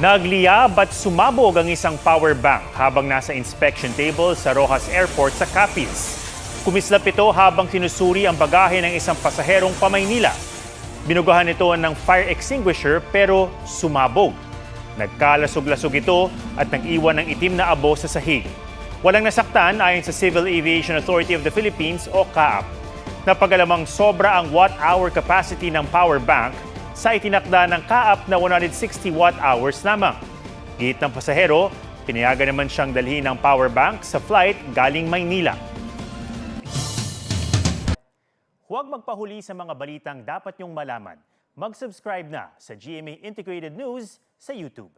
Nagliyab at sumabog ang isang power bank habang nasa inspection table sa Rojas Airport sa Capiz. Kumislap ito habang sinusuri ang bagahe ng isang pasaherong pa-Maynila. Binugahan ito ng fire extinguisher pero sumabog. Nagkalasog-lasog ito at nag-iwan ng itim na abo sa sahig. Walang nasaktan ayon sa Civil Aviation Authority of the Philippines o CAAP. Napagalamang sobra ang watt-hour capacity ng power bank sa itinakda ng CAAP na 160 watt-hours lamang. Git ng pasahero, pinayagan naman siyang dalhin ng power bank sa flight galing Maynila. Huwag magpahuli sa mga balitang dapat niyong malaman. Mag-subscribe na sa GMA Integrated News sa YouTube.